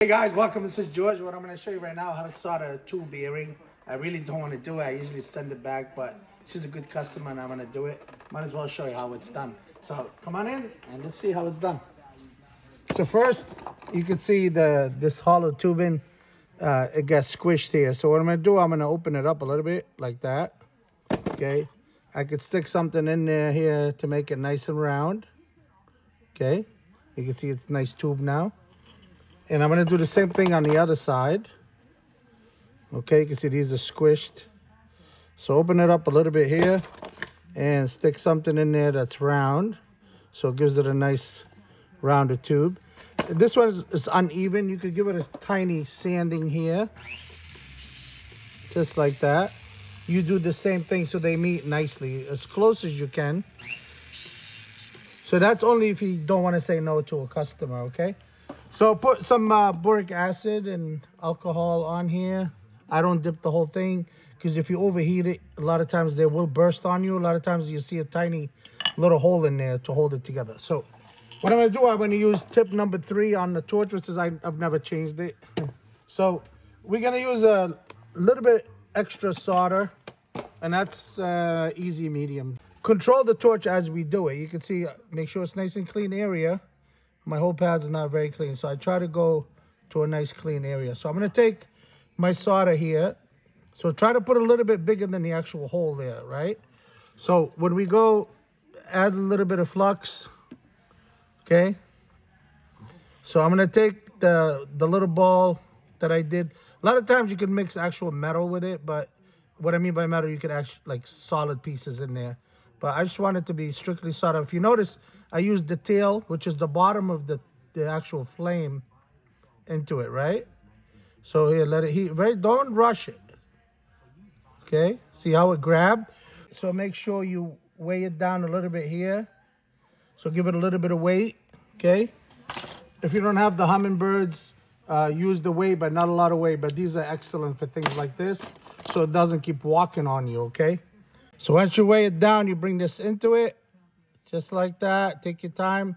Hey guys, welcome. This is George. What I'm going to show you right now how to solder a tube bearing. I really don't want to do it. I usually send it back, but she's a good customer and I'm going to do it. Might as well show you how it's done. So come on in and let's see how it's done. So first, you can see this hollow tubing. It gets squished here. So what I'm going to do, I'm going to open it up a little bit like that. Okay. I could stick something in there here to make it nice and round. Okay. You can see it's a nice tube now. And I'm going to do the same thing on the other side. Okay, you can see these are squished. So open it up a little bit here and stick something in there that's round. So it gives it a nice rounded tube. This one is uneven. You could give it a tiny sanding here. Just like that. You do the same thing so they meet nicely, as close as you can. So that's only if you don't want to say no to a customer, okay? So put some boric acid and alcohol on here. I don't dip the whole thing because if you overheat it, a lot of times they will burst on you. A lot of times you see a tiny little hole in there to hold it together. So what I'm going to do, I'm going to use tip number 3 on the torch, which is I've never changed it. So we're going to use a little bit extra solder, and that's easy medium. Control the torch as we do it. You can see, make sure it's nice and clean area. My whole pad is not very clean, so I try to go to a nice clean area. So I'm going to take my solder here. So try to put a little bit bigger than the actual hole there, right? So when we go, add a little bit of flux, okay? So I'm going to take the little ball that I did. A lot of times you can mix actual metal with it, but what I mean by metal, you can actually like solid pieces in there. But I just want it to be strictly solder. If you notice, I used the tail, which is the bottom of the actual flame, into it, right? So here, let it heat. Right, don't rush it. Okay, see how it grabbed? So make sure you weigh it down a little bit here. So give it a little bit of weight, okay? If you don't have the hummingbirds, use the weight, but not a lot of weight. But these are excellent for things like this, so it doesn't keep walking on you, okay? So once you weigh it down, you bring this into it. Just like that. Take your time.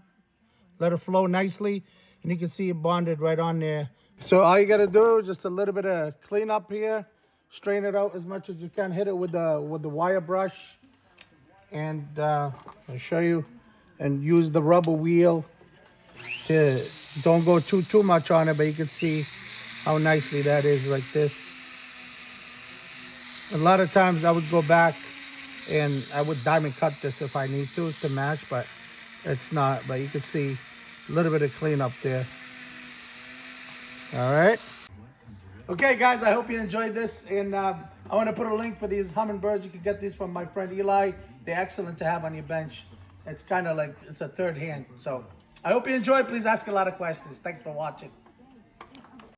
Let it flow nicely. And you can see it bonded right on there. So all you got to do is just a little bit of cleanup here. Strain it out as much as you can. Hit it with the wire brush. And I'll show you. And use the rubber wheel. Don't go too much on it, but you can see how nicely that is like this. A lot of times I would go back and I would diamond cut this if I need to match, but it's not. But you can see a little bit of cleanup there. All right. Okay, guys, I hope you enjoyed this. And I want to put a link for these hummingbirds. You can get these from my friend Eli. They're excellent to have on your bench. It's kind of like, it's a third hand. So I hope you enjoyed. Please ask a lot of questions. Thanks for watching.